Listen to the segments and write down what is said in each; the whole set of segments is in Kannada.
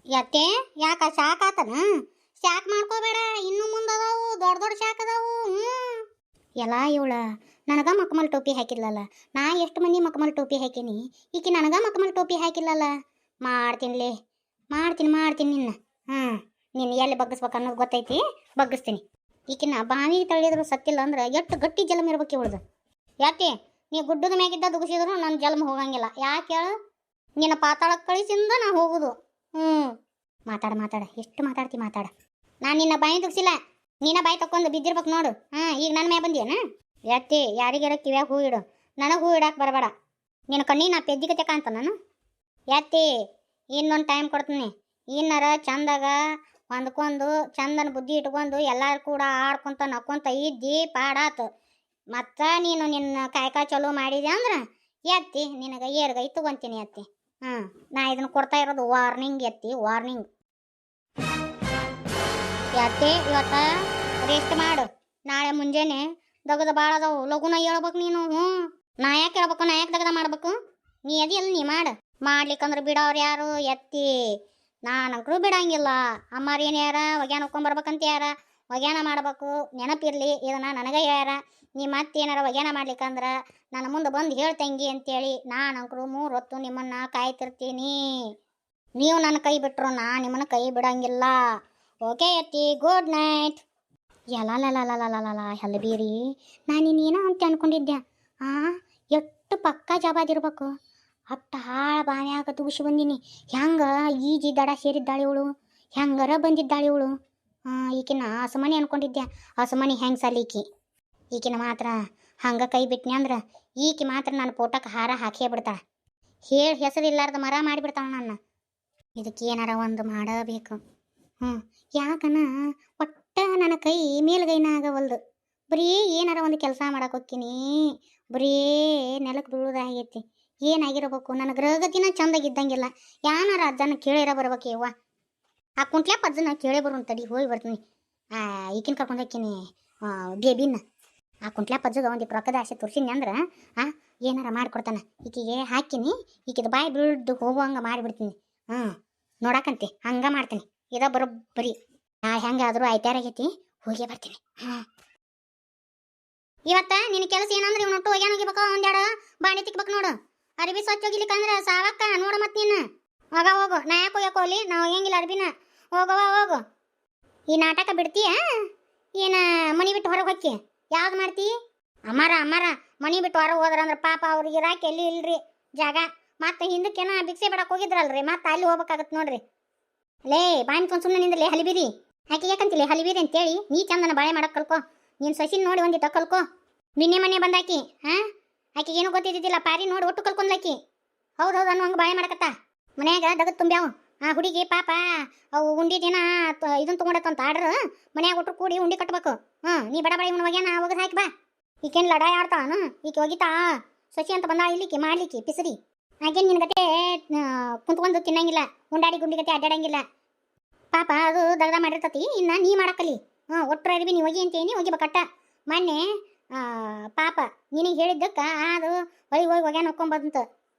ಯಾಕೆ ಯಾಕ ಶಾಕ್ ಆತನ? ಶಾಕ್ ಮಾಡ್ಕೋಬೇಡ, ಇನ್ನು ಮುಂದದಾವು ದೊಡ್ಡ ದೊಡ್ಡ ಶಾಕ್ ಅದಾವು. ಎಲ್ಲ ಇವಳ ನನಗ ಮಕಮಲ್ ಟೋಪಿ ಹಾಕಿಲ್ಲಲ್ಲ. ನಾ ಎಷ್ಟು ಮಂದಿ ಮಕಮಲ್ ಟೋಪಿ ಹಾಕೀನಿ, ಈಕಿ ನನಗ ಮಕಮಲ್ ಟೋಪಿ ಹಾಕಿಲ್ಲಲ್ಲ. ಮಾಡ್ತೀನಿಲೇ, ಮಾಡ್ತೀನಿ ನಿನ್ನ. ನಿನ್ನ ಎಲ್ಲಿ ಬಗ್ಗಿಸ್ಬೇಕು ಅನ್ನೋದು ಗೊತ್ತೈತಿ, ಬಗ್ಗಿಸ್ತೀನಿ. ಈಕಿನ ಬಾವಿ ತಳ್ಳಿದ್ರು ಸತ್ತಿಲ್ಲ ಅಂದ್ರೆ ಎಷ್ಟು ಗಟ್ಟಿ ಜಲಮ್ ಇರ್ಬೇಕು ಇವಳ್ದು. ಯಾಕೆ ನೀ ಗುಡ್ಡದ ಮ್ಯಾಗಿದ್ದ ದುಗಿಸಿದ್ರು ನನ್ನ ಜಲಮ್ ಹೋಗಂಗಿಲ್ಲ. ಯಾಕೆ ಹೇಳು? ನಿನ್ನ ಪಾತಾಳಕ್ಕೆ ಕಳಿಸಿಂದ ನಾ ಹೋಗುದು. ಮಾತಾಡ ಎಷ್ಟು ಮಾತಾಡ್ತಿ ಮಾತಾಡ. ನಾನು ನಿನ್ನ ಬಾಯಿ ದುಗ್ಸಿಲ್ಲ, ನೀನ ಬಾಯಿ ತಕ್ಕೊಂಡು ಬಿದ್ದಿರ್ಬೇಕು ನೋಡು. ಈಗ ನನ್ನ ಮ್ಯಾ ಬಂದಿಯನ? ಯಾಕೆ ಯಾರಿಗಾರ ಕಿವ್ಯಾಗ ಹೂ ಇಡು, ನನಗೆ ಹೂ ಇಡಕ್ಕೆ ಬರಬೇಡ. ನಿನ್ನ ಕಣ್ಣಿ ನಾ ಪೆದ್ದಿಗತೆ ಕಾಂತ ನಾನು. ಯಾಕೆ ಇನ್ನೊಂದು ಟೈಮ್ ಕೊಡ್ತೀನಿ. ಇನ್ನರ ಚಂದಾಗ ಹೊಂದ್ಕೊಂಡು ಚಂದನ ಬುದ್ಧಿ ಇಟ್ಕೊಂಡು ಎಲ್ಲರೂ ಕೂಡ ಆಡ್ಕೊಂತ ನಕ್ಕೊಂತ ಇದ್ದಿ ಪಾಡಾತು. ಮತ್ತು ನೀನು ನಿನ್ನ ಕಾಯ್ಕ ಚಲೋ ಮಾಡಿದೆ ಅಂದ್ರೆ ಎತ್ತಿ ನಿನಗೆ ಏರ್ಗೈ ತಗೊಂತೀನಿ ಎತ್ತಿ. ನಾ ಇದನ್ನು ಕೊಡ್ತಾ ಇರೋದು ವಾರ್ನಿಂಗ್ ಎತ್ತಿ, ವಾರ್ನಿಂಗ್. ಯಾಕೆ ಇವತ್ತ ರೆಸ್ಟ್ ಮಾಡು, ನಾಳೆ ಮುಂಜಾನೆ ದಗದ ಭಾಳ ಅದಾವು, ಲಗುನ ಹೇಳ್ಬೇಕು ನೀನು. ನಾ ಯಾಕೆ ಹೇಳ್ಬೇಕು, ನಾ ಯಾಕೆ ದಗದ ಮಾಡ್ಬೇಕು? ನೀ ಅದಿಲ್ಲ, ನೀ ಮಾಡ್ಲಿಕ್ಕಂದ್ರೆ ಬಿಡೋರು ಯಾರು? ಎತ್ತಿ ನಾನಂಕರು ಬಿಡಂಗಿಲ್ಲ. ಅಮ್ಮಾರು ಏನು ಯಾರ ಒಗ್ಯಾನ ಹೊಕ್ಕೊಂಬರ್ಬೇಕಂತ ಯಾರ ಒಗ್ಯಾನ ಮಾಡ್ಬೇಕು, ನೆನಪಿರ್ಲಿ ಇದನ್ನ ನನಗೆ ಯಾರ. ನೀ ಮತ್ತೇನಾರ ಒಗ್ಯಾನ ಮಾಡ್ಲಿಕ್ಕಂದ್ರೆ ನನ್ನ ಮುಂದೆ ಬಂದು ಹೇಳ್ತಂಗಿ ಅಂತೇಳಿ ನಾನಂಕರು 3 ಹೊತ್ತು ನಿಮ್ಮನ್ನ ಕಾಯ್ತಿರ್ತೀನಿ. ನೀವು ನನ್ನ ಕೈ ಬಿಟ್ಟರು ನಾ ನಿಮ್ಮನ್ನ ಕೈ ಬಿಡಂಗಿಲ್ಲ. ಓಕೆ ಎತ್ತಿ, ಗುಡ್ ನೈಟ್. ಎಲ್ಲಲಲಲಲಲಲ ಹಲ್ಬೀರಿ, ನಾನು ಇನ್ನೇನೋ ಅಂತ ಅನ್ಕೊಂಡಿದ್ದೆ. ಎಷ್ಟು ಪಕ್ಕ ಜವಾದಿರ್ಬೇಕು. ಅಟ್ಟ ಹಾಳ ಬಾವ್ಯಾಗ ತುಗಿಸಿ ಬಂದೀನಿ. ಹೆಂಗ ಈಜಿ ದಡ ಸೇರಿದ್ದಾಳೆ ಇವಳು, ಹೆಂಗಾರ ಬಂದಿದ್ದಾಳೆ ಇವಳು. ಈಕಿನ ಹಸಮನಿ ಅನ್ಕೊಂಡಿದ್ದೆ. ಹಸಮನಿ ಹೆಂಗೆ ಸಲೀಕಿ. ಈಕಿನ ಮಾತ್ರ ಹಂಗೆ ಕೈ ಬಿಟ್ನಿ ಅಂದ್ರೆ ಈಕಿ ಮಾತ್ರ ನನ್ನ ಫೋಟೋಕ್ಕೆ ಹಾರ ಹಾಕೇ ಬಿಡ್ತಾಳೆ. ಹೇಳಿ ಹೆಸರಿಲ್ಲಾರ್ದ ಮರ ಮಾಡಿಬಿಡ್ತಾಳೆ ನನ್ನ. ಇದಕ್ಕೆ ಏನಾರ ಒಂದು ಮಾಡಬೇಕು. ಯಾಕನ ಒಟ್ಟ ನನ್ನ ಕೈ ಮೇಲ್ಗೈನ ಆಗವಲ್ದು. ಬರೀ ಏನಾರ ಒಂದು ಕೆಲಸ ಮಾಡಕ್ಕೆ ಹೋಗ್ತೀನಿ, ಬರೀ ನೆಲಕ್ಕೆ ಬೀಳೋದಾಗೈತಿ. ಏನಾಗಿರ್ಬೇಕು, ನನ್ನ ಗ್ರಹಗತಿನ ಚಂದಾಗಿದ್ದಂಗಿಲ್ಲ. ಯಾನಾರ ಅಜ್ಜನ ಕೇಳಿರ ಬರ್ಬೇಕು. ಯವ್ವ ಆ ಕುಂಟ್ಲ್ಯಾಪ ಅಜ್ಜನ ಕೇಳೇ ಬರು ತಡಿ, ಹೋಗಿ ಬರ್ತೀನಿ. ಈಕಿನ ಕರ್ಕೊಂಡು ಹೋಗ್ತೀನಿ ಬೇಬಿನ. ಆ ಕುಂಟ್ಲ್ಯಾಪ ಅಜ್ಜಗ ಒಂದು ರೊಕ್ಕದ ಆಸೆ ತೋರಿಸಿನಿ ಅಂದ್ರೆ ಏನಾರ ಮಾಡಿಕೊಡ್ತಾನೆ. ಈಕಿಗೆ ಹಾಕಿನಿ, ಈಕಿದ ಬಾಯಿ ಬೀಳ್ದು ಹೋಗುವಂಗೆ ಮಾಡಿಬಿಡ್ತೀನಿ. ನೋಡಕಂತೆ ಹಂಗೆ ಮಾಡ್ತೀನಿ. ಇದ ಬರೋಬ್ಬರಿ. ಹೆಂಗಾದರೂ ಆಯ್ತಾರಾಗೈತಿ, ಹೋಗೇ ಬರ್ತೀನಿ. ಇವತ್ತ ನಿನ್ನ ಕೆಲಸ ಏನಂದ್ರೆ ಇವನೊಟ್ಟು ಒಗ್ಯಾನ ಹೋಗಿಬೇಕು, ಒಂದೆರಡು ಬಾಣಿ ತಿಕ್ಬೇಕು ನೋಡು. ಅರ್ಬಿ ಸ್ವಚ್ಛ ಹೋಗಿಲಿಕ್ಕಂದ್ರೆ ಸಾವಕ್ಕ ನೋಡ. ಮತ್ತೆ ನೀನು ಹೋಗು, ನಾ ಯಾಕೆ ಹೋಗ್ಯಾಕ ಹೋಗ್ಲಿ, ನಾವು ಹೋಗಂಗಿಲ್ಲ ಅರ್ಬಿನ. ಹೋಗು. ಈ ನಾಟಕ ಬಿಡ್ತೀಯ ಏನು? ಮನೆ ಬಿಟ್ಟು ಹೊರಗೆ ಹೋಕ್ಕಿ ಯಾವ್ದು ಮಾಡ್ತಿ? ಅಮ್ಮಾರ ಮನೆ ಬಿಟ್ಟು ಹೊರಗೆ ಹೋದ್ರಂದ್ರೆ ಪಾಪ ಅವ್ರಿಗೆ ಇರಾಕೆ ಎಲ್ಲಿ ಇಲ್ರಿ ಜಾಗ. ಮತ್ತೆ ಹಿಂದಕ್ಕೇನ ಭಿಕ್ಷೆ ಬಿಡಕ್ಕೆ ಹೋಗಿದ್ರಲ್ರಿ, ಮತ್ತೆ ಅಲ್ಲಿ ಹೋಗ್ಬೇಕಾಗತ್ತೆ ನೋಡ್ರಿ. ಲೇ ಬಾಯಿನ್ಕೊಂಡು ಸುಮ್ಮನೆ ನಿಂದ್ರಲೇ ಹಲಿಬೀರಿ. ಆಕೆ ಯಾಕಂತಿಲ್ಲ ಹಲಿಬೀರಿ ಅಂತೇಳಿ? ನೀ ಚಂದನ ಬಾಳೆ ಮಾಡಕ್ಕೆ ಕಲ್ಕೋ. ನೀನು ಸಸಿನ ನೋಡಿ ಒಂದಿಟ್ಟು ಕಲ್ಕೋ. ನಿನ್ನೆ ಮನೆ ಬಂದಾಕಿ ಆಕೆಗೆ ಏನೂ ಗೊತ್ತಿದ್ದಿದ್ದಿಲ್ಲ, ಪಾರಿ ನೋಡಿ ಒಟ್ಟು ಕಲ್ಕೊಂಡ್ಲಾಕಿ. ಹೌದು ಅನ್ನೋ ಹಂಗೆ ಬಾಳೆ ಮಾಡಕತ್ತ. ಮನ್ಯಾಗ ದಗದ್ ತುಂಬ್ಯಾವು. ಹುಡುಗಿ ಪಾಪ ಅವು ಉಂಡಿ ದಿನ ಇದನ್ನು ತೊಗೊಂಡತ್ತಂತ ಆಡ್ರು. ಮನ್ಯಾಗ ಒಟ್ಟು ಕೂಡಿ ಉಂಡಿ ಕಟ್ಬೇಕು. ನೀ ಬಡ ಇವನು ಒಗ್ಯಾನ ಒಗದು ಹಾಕಿ ಬಾ. ಈಕೇನು ಲಡಾಯಿ ಆಡ್ತಾನು, ಈಕೆ ಒಗಿತಾ ಸಸಿ ಅಂತ ಬಂದಾಳ ಇಲ್ಲಿಕ್ಕೆ ಮಾಡ್ಲಿಕ್ಕೆ ಪಿಸರಿ. ಹಾಗೇನು ನಿನ್ನ ಗತೆ ಕುಂತ್ಕೊಂಡು ತಿನ್ನಂಗಿಲ್ಲ, ಉಂಡಾಡಿ ಗುಂಡಿ ಗತೆ ಅಡ್ಡಾಡಂಗಿಲ್ಲ. ಪಾಪ ಅದು ದಗದ ಮಾಡಿರ್ತತಿ. ಇನ್ನು ನೀ ಮಾಡಕ್ಕಲಿ. ಒಟ್ಟರ ಅರಿವಿ ನೀ ಒಗಿ ಅಂತೇನಿ ಒಗಿಬೇಕಟ್ಟ. ಮೊನ್ನೆ ಪಾಪ ನಿನಗೆ ಹೇಳಿದ್ದಕ್ಕೆ ಅದು ಹೋಗಿ ಒಗ್ಯಾನ ಹೊಕ್ಕೊಂಬಂತು.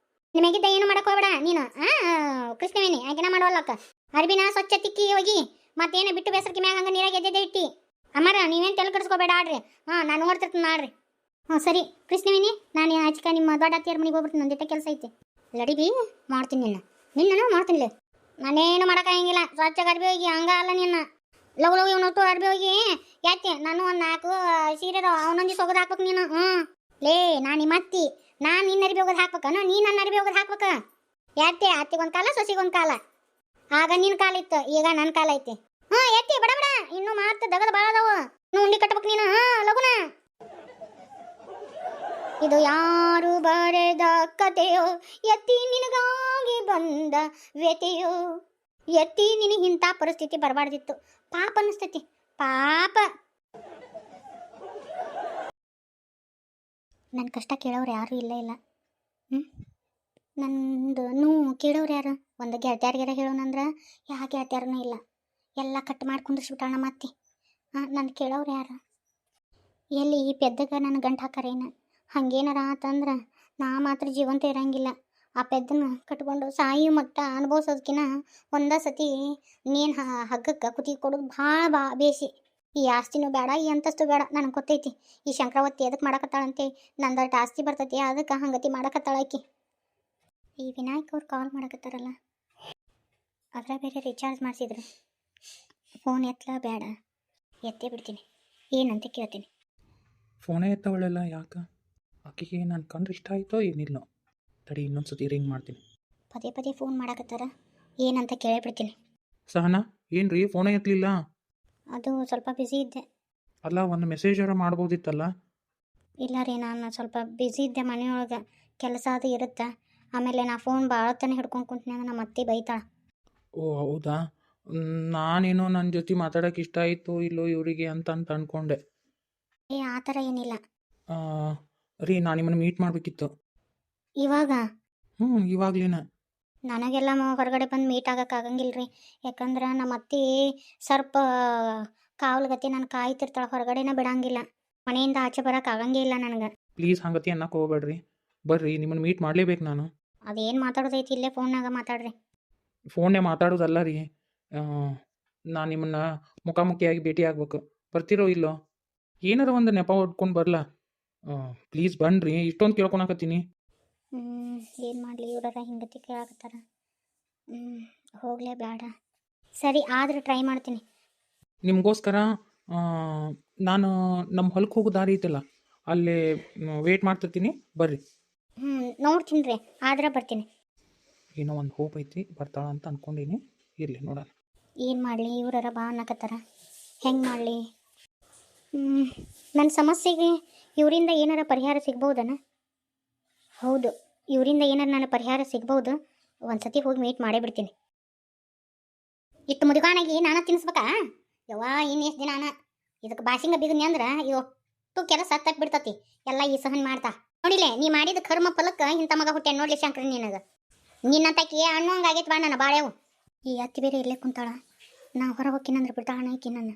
ನಿಮಗಿದ್ದ ಏನು ಮಾಡಕ್ಕೆ ಹೋಗ್ಬೇಡ ನೀನು. ಕೃಷ್ಣವೇಣಿ ಆಗಿನ ಮಾಡೋಲ್ಲಕ್ಕ. ಅರ್ಬಿನ ಸ್ವಚ್ಛ ತಿಕ್ಕಿ ಹೋಗಿ ಮತ್ತೇನು ಬಿಟ್ಟು ಬೇಸರಕ್ಕೆ ಮ್ಯಾಗ ಹಂಗೆ ನೀರಾಗ ಎದ್ದೆ ಇಟ್ಟಿ. ಅಮ್ಮಾರ ನೀವೇನು ತೆಲು ಕೆಡಿಸ್ಕೋಬೇಡ ಆಡ್ರಿ. ನಾನು ನೋಡ್ತಿರ್ತೀನಿ ಮಾಡ್ರಿ. ಸರಿ ಕೃಷ್ಣವೇಣಿ, ನಾನು ಆಚಿಕ ನಿಮ್ಮ ದೊಡ್ಡ ಅತ್ತಿಯರ ಮನೆಗೆ ಹೋಗ್ಬಿಡ್ತೀನಿ. ಒಂದಿಟ್ಟ ಕೆಲಸ ಐತಿ. ಲಡಿಬಿ ಮಾಡ್ತೀನಿ ನಿನ್ನ ಮಾಡ್ತೀನಿ. ನಾನೇನು ಮಾಡೋಕ್ಕಾಗಂಗಿಲ್ಲ. ಸ್ವಚ್ಛ ಅರ್ಬಿ ಹೋಗಿ ಹಂಗ ಅಲ್ಲ ನಿನ್ನ ಲಗು ಇವನೊಟ್ಟು ಅರ್ಬಿ ಹೋಗಿ. ಯಾಕೆ ನಾನು ಒಂದು 4 ಸೀರೆ ಅವನೊಂದಿ ಸೊಗದು ಹಾಕ್ಬೇಕು ನೀನು. ಲೇ ನಾನು ನಿಮ್ಮ ಅತ್ತಿ, ನಾನು ನಿನ್ನ ಅರ್ಬಿ ಹೋಗೋದು ಹಾಕ್ಬೇಕನ, ನೀ ನನ್ನ ಅರ್ಬಿ ಹೋಗೋದು ಹಾಕ್ಬೇಕ. ಯಾಕೆ ಅತ್ತಿಗೊಂದು ಕಾಲ ಸೊಸಿಗೊಂದು ಕಾಲ. ಆಗ ನಿನ್ನ ಕಾಲ ಇತ್ತು, ಈಗ ನನ್ನ ಕಾಲ ಐತಿ. ಎತ್ತಿ ಬಡ ಇನ್ನು ಮಾತ್ರ ದಗದ ಭಾಳ ಅದಾವು. ಇನ್ನು ಉಂಡಿ ಕಟ್ಬೇಕು ನೀನು. ಲಗುನ ಇದು ಯಾರು ಬರೆದ ಕತೆಯೋ, ಎತ್ತಿ ನಿನಗಾಗಿ ಬಂದ ವ್ಯತೆಯೋ. ಎತ್ತಿ ನಿನಗೆ ಇಂಥ ಪರಿಸ್ಥಿತಿ ಬರಬಾರ್ದಿತ್ತು. ಪಾಪ ಅನಿಸ್ತೈತಿ, ಪಾಪ. ನನ್ನ ಕಷ್ಟ ಕೇಳೋರು ಯಾರು ಇಲ್ಲ. ನಂದು ನೋವು ಕೇಳೋರು ಯಾರು? ಒಂದು ಗೆಳತಿಯಾರಿಗಾರ ಹೇಳೋಣಂದ್ರೆ ಯಾವ ಗೆಳತಿಯಾರನೂ ಇಲ್ಲ. ಎಲ್ಲ ಕಟ್ ಮಾಡಿ ಕುಂದಿಸ್ಬಿಟ್ಟಾಳ ನಮ್ಮ ಅತ್ತಿ. ನನ್ನ ಕೇಳೋರು ಯಾರು? ಎಲ್ಲಿ ಈ ಪೆದ್ದಗ ನನ್ನ ಗಂಟು ಹಾಕಾರೇನು? ಹಂಗೇನಾರ ಆತಂದ್ರೆ ನಾ ಮಾತ್ರ ಜೀವಂತ ಇರಂಗಿಲ್ಲ. ಆ ಪೆದ್ದನ್ನ ಕಟ್ಕೊಂಡು ಸಾಯಿ ಮಟ್ಟ ಅನುಭವಿಸೋದಕ್ಕಿಂತ ಒಂದ ಸತಿ ನೀನು ಹಗ್ಗಕ್ಕೆ ಕುತ್ತಿಗೆ ಕೊಡೋದು ಭಾಳ ಬೇಸಿ. ಈ ಆಸ್ತಿನೂ ಬೇಡ, ಈ ಅಂತಸ್ತು ಬೇಡ, ನನಗೆ ಗೊತ್ತೈತಿ. ಈ ಶಂಕ್ರಾವತಿ ಎದಕ್ಕೆ ಮಾಡಕತ್ತಾಳಂತೆ, ನಂದಷ್ಟು ಆಸ್ತಿ ಬರ್ತೈತಿ, ಅದಕ್ಕೆ ಹಂಗತಿ ಮಾಡಕತ್ತಾಳಾಕಿ. ಈ ವಿನಾಯಕ್ ಅವ್ರು ಕಾಲ್ ಮಾಡಕತ್ತಾರಲ್ಲ, ಅದರ ಬೇರೆ ರಿಚಾರ್ಜ್ ಮಾಡಿಸಿದ್ರು. ಫೋನ್ ಎತ್ತಲ ಬೇಡ, ಎತ್ತೇ ಬಿಡ್ತೀನಿ, ಏನಂತ ಕೇಳ್ತೀನಿ. ಫೋನೇ ಎತ್ತವಳೆಲ್ಲ ಯಾಕೆ? ಆಕೆಗೆ ನಾನು ಕಂಡ್ರೆ ಇಷ್ಟ ಆಯಿತೋ ಏನಿಲ್ಲ. ತಡಿ ಇನ್ನೊಂದು ಸತಿ ರಿಂಗ್ ಮಾಡ್ತೀನಿ. ಪದೇ ಪದೇ ಫೋನ್ ಮಾಡಕತ್ತಾರ, ಏನಂತ ಕೇಳಿಬಿಡ್ತೀನಿ. ಸಹನಾ, ಏನು ರೀ ಫೋನೇ ಎತ್ತಲಿಲ್ಲ? ಅದು ಸ್ವಲ್ಪ ಬ್ಯುಸಿ ಇದ್ದೆ. ಅಲ್ಲ, ಒಂದು ಮೆಸೇಜರ ಮಾಡ್ಬೋದಿತ್ತಲ್ಲ. ಇಲ್ಲ ರೀ, ನಾನು ಸ್ವಲ್ಪ ಬ್ಯುಸಿ ಇದ್ದೆ, ಮನೆಯೊಳಗೆ ಕೆಲಸ ಅದು ಇರುತ್ತೆ. ಆಮೇಲೆ ನಾ ಫೋನ್ ಭಾಳ ಹೊತ್ತನೇ ಹಿಡ್ಕೊಂಡು ಕುಂತೀನಿ ಅಂದ್ರೆ ನಮ್ಮ ಅತ್ತೆ ಬೈತಾಳೆ. ಓ ಹೌದಾ, ನಾನೇನೋ ನನ್ನ ಜೊತೆ ಮಾತಾಡೋಕೆ ಇಷ್ಟ ಆಯಿತು ಇಲ್ಲೋ ಇವರಿಗೆ ಅಂತ ಅಂದ್ಕೊಂಡೆ. ಆ ಥರ ಏನಿಲ್ಲ ರೀ, ನಾನು ನಿಮ್ಮನ್ನು ಮೀಟ್ ಮಾಡಬೇಕಿತ್ತು. ಇವಾಗ ಇವಾಗ್ಲೇನ? ನನಗೆಲ್ಲ ಹೊರಗಡೆ ಬಂದು ಮೀಟ್ ಆಗಕ್ಕಾಗಂಗಿಲ್ಲ ರೀ. ಯಾಕಂದ್ರೆ ನಮ್ಮ ಅತ್ತೆ ಸ್ವಲ್ಪ ಕಾವಲುಗತಿ ನಾನು ಕಾಯ್ತಿರ್ತಾಳೆ, ಹೊರಗಡೆನೇ ಬಿಡಂಗಿಲ್ಲ. ಮನೆಯಿಂದ ಆಚೆ ಬರೋಕೆ ಆಗಂಗೇ ಇಲ್ಲ ನನಗೆ. ಪ್ಲೀಸ್ ಹಂಗತಿ ಅನ್ನಕ್ಕೆ ಹೋಗ್ಬೇಡ್ರಿ, ಬರ್ರಿ, ನಿಮ್ಮನ್ನು ಮೀಟ್ ಮಾಡಲೇಬೇಕು ನಾನು. ಅದೇನು ಮಾತಾಡೋದೈತಿ, ಇಲ್ಲೇ ಫೋನ್ನಾಗ ಮಾತಾಡ್ರಿ. ಫೋನ್ನೇ ಮಾತಾಡೋದಲ್ಲ ರೀ, ನಾನು ನಿಮ್ಮನ್ನು ಮುಖಾಮುಖಿಯಾಗಿ ಭೇಟಿ ಆಗ್ಬೇಕು. ಬರ್ತಿರೋ ಇಲ್ಲೋ? ಏನಾರ ಒಂದು ನೆಪ ಹೊಡ್ಕೊಂಡು ಬರಲಾ? ಪ್ಲೀಸ್ ಬನ್ನಿರಿ, ಇಷ್ಟೊಂದು ಕೇಳ್ಕೊಳಕತ್ತೀನಿ. ಏನು ಮಾಡಲಿ, ಇವರ ಹಿಂಗತಿ ಕೇಳಾಕತ್ತಾರ. ಹೋಗಲೇ ಬೇಡ. ಸರಿ, ಆದ್ರೆ ಟ್ರೈ ಮಾಡ್ತೀನಿ. ನಿಮಗೋಸ್ಕರ ನಾನು ನಮ್ಮ ಹೊಲಕ್ಕೆ ಹೋಗೋ ದಾರಿ ಐತಲ್ಲ, ಅಲ್ಲೇ ವೇಟ್ ಮಾಡ್ತಿರ್ತೀನಿ, ಬರ್ರಿ. ನೋಡ್ತೀನಿ ರೀ, ಆದ್ರೆ ಬರ್ತೀನಿ. ಏನೋ ಒಂದು ಹೋಪ್ ಐತಿ, ಬರ್ತಾಳ ಅಂತ ಅಂದ್ಕೊಂಡೀನಿ. ಇರಲಿ ನೋಡೋಣ. ಏನು ಮಾಡಲಿ, ಇವರ ಬಾ ಅನ್ನಕತ್ತಾರ, ಹೆಂಗೆ ಮಾಡಲಿ? ನನ್ನ ಸಮಸ್ಯೆಗೆ ಇವರಿಂದ ಏನಾರ ಪರಿಹಾರ ಸಿಗ್ಬೋದನ? ಹೌದು, ಇವರಿಂದ ಏನಾರು ನಾನು ಪರಿಹಾರ ಸಿಗ್ಬೋದು. ಒಂದು ಸತಿ ಹೋಗಿ ಮೀಟ್ ಮಾಡೇ ಬಿಡ್ತೀನಿ. ಇಟ್ಟು ಮುದುಗಾನಾಗಿ ನಾನು ತಿನ್ನಿಸ್ಬೇಕಾ? ಯವ್ವಾ, ಇನ್ನು ಎಷ್ಟು ದಿನ ಇದಕ್ಕೆ ಬಾಸಿಂಗ ಬಿಗನಿ ಅಂದ್ರೆ ಇವತ್ತು ಕೆಲಸ ತಪ್ಪಿ ಬಿಡ್ತತಿ. ಎಲ್ಲ ಈ ಸಹನ್ ಮಾಡ್ತಾ ನೋಡಿಲೆ, ನೀ ಮಾಡಿದ ಕರ್ಮ ಫಲಕ್ಕೆ ಇಂಥ ಮಗ ಹುಟ್ಟೆ ನೋಡ್ಲಿ ಶಂಕರ. ನಿನಗೆ ನಿನ್ನಂತಕಿ ಹಣ್ಣುವಂಗಾಗೈತೆ ಬಾ ನನ್ನ ಬಾಳೆವು. ಈ ಅತ್ತಿ ಬೇರೆ ಇಲ್ಲೇ ಕುಂತಾಳ, ನಾ ಹೊರ ಹೋಗ್ತೀನಂದ್ರೆ ಬಿಡ್ತಾಳ ಆಕಿ. ನನ್ನ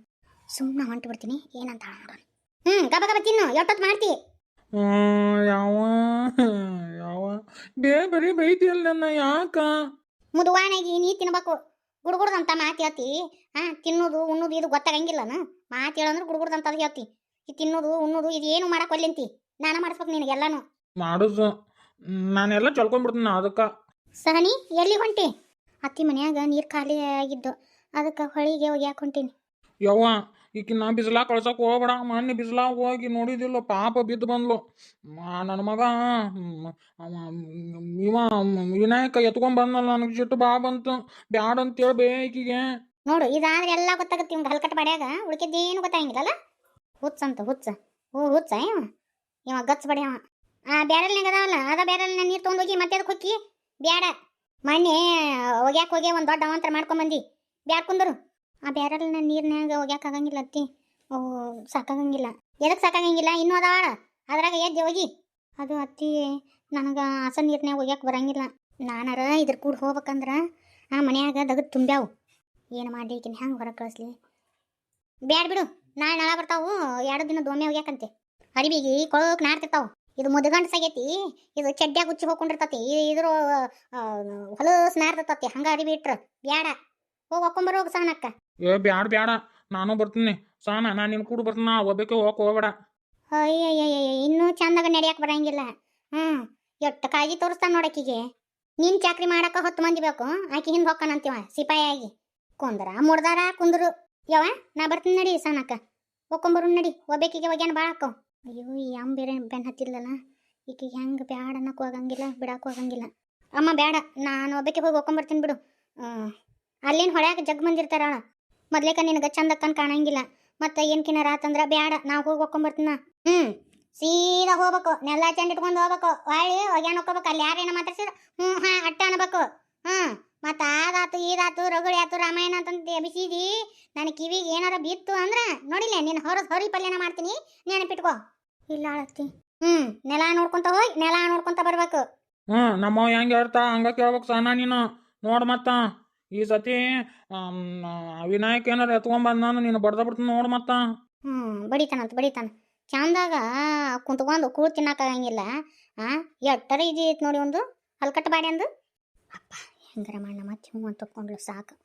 ಸುಮ್ಮನೆ ಹೊಂಟು ಬಿಡ್ತೀನಿ, ಏನಂತ ನೋಡೋಣ. ಗಬ ಗಬ ತಿನ್ನು, ಎಷ್ಟೊತ್ತು ಮಾಡ್ತಿ? ಯಾವ ಯಾವ ಬರೀ ಬೈತಿಯಲ್ಲ ನನ್ನ, ಯಾಕ? ಮುದುವಾನಾಗಿ ನೀ ತಿನ್ಬೇಕು. ಗುಡ್ಗುಡ್ದಂತ ಮಾತು ಹೇಳ್ತಿ. ತಿನ್ನೋದು ಉಣ್ಣೋದು ಇದು ಗೊತ್ತಾಗಂಗಿಲ್ಲನ? ಮಾತು ಹೇಳಂದ್ರೆ ಗುಡ್ಗುಡ್ದಂತ ಅದು ಹೇಳ್ತಿ. ಈ ತಿನ್ನೋದು ಉಣ್ಣೋದು ಇದು ಏನು ಮಾಡಕ್ಕೆ ಒಲ್ಲೆಂತಿ? ನಾನು ಮಾಡಿಸ್ಬೇಕು ನಿನಗೆಲ್ಲಾನು. ಮಾಡೋದು ನಾನೆಲ್ಲ ಚಲ್ಕೊಂಡ್ಬಿಡ್ತೀನಿ ಅದಕ್ಕೆ. ಸಹನಿ, ಎಲ್ಲಿ ಹೊಂಟಿ? ಅತ್ತಿ ಮನ್ಯಾಗ ನೀರು ಖಾಲಿ ಆಗಿದ್ದು, ಅದಕ್ಕೆ ಹೊಳಿಗೆ ಒಗ್ಯಾಕೆ ಹೊಂಟೀನಿ. ಯವ್ವ, ಈಕಿ ನಾ ಬಿಸಿಲಾಗ ಕಳ್ಸಕ್ಕೆ ಹೋಗ್ಬೇಡ. ಮೊನ್ನೆ ಬಿಸಿಲಾಗ ಹೋಗಿ ನೋಡಿದಿಲ್ಲ, ಪಾಪ ಬಿದ್ದು ಬಂದ್ಲು. ನನ್ನ ಮಗ ಇವ ವಿನಾಯಕ ಎತ್ಕೊಂಡ್ ಬಂದಲ್ಲ, ನನಗೆ ಸಿಟ್ಟು ಬಾ ಬಂತು. ಬ್ಯಾಡ ಅಂತೇಳಿ ಬೇ ಈಕಿಗೆ. ನೋಡು, ಇದಾದ್ರೆ ಎಲ್ಲ ಗೊತ್ತಾಗತ್ತೆ. ಇವ್ಗೆ ಹಲ್ಕಟ್ಟು ಬಡ್ಯಾಗ ಉಳ್ಕಿದ್ದೇನು ಗೊತ್ತಾಗಿಲ್ಲಲ್ಲ. ಹುಚ್ಚ ಹುಚ್ಚ ಇವ ಗಚ್ಚ ಬಡ್ಯಾವ. ಬ್ಯಾರಲ್ನಾಗ ಅದಾವಲ್ಲ, ಅದ ಬ್ಯಾರಲ್ನ ನೀರು ತೊಗೊಂಡೋಗಿ ಮತ್ತೆ ಅದಕ್ಕೆ ಹೊಕ್ಕಿ ಬ್ಯಾಡ. ಮೊನ್ನೆ ಒಗ್ಯಾಕೆ ಹೋಗಿ ಒಂದು ದೊಡ್ಡ ಅವಾಂತರ ಮಾಡ್ಕೊಂಬಂದು ಬ್ಯಾಡ್ ಕುಂದರು. ಆ ಬ್ಯಾರಲ್ನ ನೀರ್ನ್ಯಾಗ ಒಗ್ಯಾಕೆ ಆಗಂಗಿಲ್ಲ ಅತ್ತಿ. ಸಾಕಾಗಂಗಿಲ್ಲ. ಎದಕ್ಕೆ ಸಾಕಾಗಂಗಿಲ್ಲ? ಇನ್ನೂ ಅದಾಳ, ಅದ್ರಾಗ ಎದ್ದು ಹೋಗಿ. ಅದು ಅತ್ತಿ, ನನಗೆ ಹಸ ನೀರ್ನ್ಯಾಗ ಒಗ್ಯಾಕೆ ಬರಂಗಿಲ್ಲ. ನಾನಾರ ಇದ್ರ ಕೂಡ ಹೋಗ್ಬೇಕಂದ್ರೆ ಆ ಮನ್ಯಾಗ ದಗದ್ ತುಂಬ್ಯಾವು. ಏನು ಮಾಡಿ ಈಕಿನ ಹೆಂಗೆ ಹೊರಗೆ ಕಳಿಸ್ಲಿ? ಬ್ಯಾಡ ಬಿಡು, ನಾಳೆ ನಾಳೆ ಬರ್ತಾವು. 2 ದಿನ ದೊಮ್ಮೆ ಒಗ್ಯಾಕಂತೆ. ಅರಿಬಿಗೆ ಕೊಳಕ್ಕೆ ನಾಡ್ತಿರ್ತಾವು. ಇದು ಮುದ್ಗಂಡು ಸಾಗೈತಿ, ಇದು ಚಡ್ಡ್ಯಾಗ ಗುಚ್ಚಿ ಹೋಗ್ಕೊಂಡಿರ್ತತಿ, ಇದ್ರ ಹೊಲಸು ನಾರ್ತತಿ. ಹಂಗೆ ಅರಿಬಿ ಇಟ್ರ ಬ್ಯಾಡ. ಹೋಗಿ ಹಾಕೊಂಬರ ಹೋಗಿ ಸಹನಕ್ಕ. ಬ್ಯಾಡ ಬ್ಯಾಡ, ನಾನು ಬರ್ತೀನಿ ಸಹನ, ನಾನು ನಿನ್ನ ಕೂಡ ಬರ್ತೀನಿ. ಒಬ್ಬಕ್ಕೆ ಹೋಗ್ಬೇಡ. ಅಯ್ಯಯ್ಯ, ಇನ್ನೂ ಚಂದಾಗ ನಡೆಯಕ್ಕೆ ಬರಂಗಿಲ್ಲ. ಎಷ್ಟು ಕಾಳಜಿ ತೋರಿಸ್ತಾನೆ ನೋಡಕ್ಕಿಗೆ. ನೀನು ಚಾಕ್ರಿ ಮಾಡಕ್ಕೆ 10 ಮಂದಿ ಬೇಕು, ಆಕಿ ಹಿಂದೆ ಹೊಕ್ಕನಂತೀವ ಸಿಪಾಯಿಯಾಗಿ. ಕುಂದ್ರ ಮುಡ್ದಾರ ಕುಂದ್ರು. ಯವ್ವ, ನಾ ಬರ್ತೀನಿ ನಡಿ ಸಹನಕ್ಕ, ಹೋಗ್ಕೊಂಬರು ನಡಿ. ಒಬ್ಬಾಕಿಗೆ ಒಗ್ಯಾನ ಭಾಳ ಹಾಕವು. ಅಯ್ಯೋ, ಈ ಅಮ್ಮ ಬೇರೆ ಬೆನ್ನು ಹತ್ತಿಲ್ಲಲ್ಲ, ಈಕಿಗೆ ಹೆಂಗೆ ಬ್ಯಾಡ ಅನ್ನಕ್ಕೂ ಆಗಂಗಿಲ್ಲ, ಬಿಡಕ್ಕೂ ಆಗಂಗಿಲ್ಲ. ಅಮ್ಮ ಬೇಡ, ನಾನು ಒಬ್ಬಕ್ಕೆ ಹೋಗಿ ಹೋಗ್ಕೊಂಬರ್ತೀನಿ ಬಿಡು. ಅಲ್ಲೇನು ಹೊಳ್ಯಾಕ ಜಗ್ ಮಂದಿರ್ತಾರ, ಮೊದ್ಲೇಕ ನಿನಗೆ ಚಂದಕ್ಕನ್ ಕಾಣಂಗಿಲ್ಲ. ಮತ್ತು ಏನ್ಕಿನಾರ ಆತಂದ್ರೆ ಬ್ಯಾಡ, ನಾವು ಹೋಗಿ ಹೋಗ್ಕೊಂಬರ್ತೀನ. ಸೀದಾ ಹೋಗ್ಬೇಕು, ನೆಲ್ಲ ಚಂದ ಇಟ್ಕೊಂಡು ಹೋಗ್ಬೇಕು. ಹೊಳ್ಳಿ ಒಗ್ಯಾನ ಹೋಗ್ಬೇಕು. ಅಲ್ಲಿ ಯಾರೇನ ಮಾತಾಡ್ಸಿದ್ರು ಅಟ್ಟ ಅನ್ಬೇಕು. ಮತ್ತು ಆದಾತು ಈದಾತು ರಗಳಿ ಆತು ರಾಮಾಯಣ ಅಂತಂತ ಎಬಿಸಿದಿ ನನ್ನ ಕಿವಿಗೆ ಏನಾರ ಬಿತ್ತು ಅಂದ್ರೆ ನೋಡಿಲ್ಲ, ನೀನು ಹೊರಿ ಪಲ್ಯನ ಮಾಡ್ತೀನಿ, ನೆನಪಿಟ್ಕೋ. ಇಲ್ಲ ಅಳತ್ತಿ. ನೆಲ ನೋಡ್ಕೊಂತ ಹೋಗಿ ನೆಲ ನೋಡ್ಕೊಂತ ಬರ್ಬೇಕು. ನಮ್ಮ ಹೆಂಗೆ ಹೇಳ್ತಾ ಹಂಗ ಕೇಳ್ಬೇಕು ಸಹನಾ ನೀನು. ನೋಡು ಮತ್ತ ಈ ಸತಿ ವಿನಾಯಕ ಏನಾರ ಎತ್ಕೊಂಡ್ಬಂದ ನೀನು ಬಡ್ದ ಬಿಡ್ತೀನಿ ನೋಡು ಮತ್ತ. ಬಡಿತಾನ ಚಂದಾಗ ಕುಂತ್ಕೊಂಡು ಕೂಳು ತಿನ್ನಕ್ಕಾಗಂಗಿಲ್ಲ. ಎಟ್ಟರ ಇದು ಐತಿ ನೋಡಿ ಒಂದು. ಹಲ್ಕಟ್ಟು ಬಾಡಿ ಅಂದು ಅಪ್ಪ ಹೆಂಗಾರ ಮಾಡಿ ಮತ್ತೆ ಹ್ಞೂ ಅಂತ ಒಪ್ಕೊಂಡ್ಲು ಸಾಕು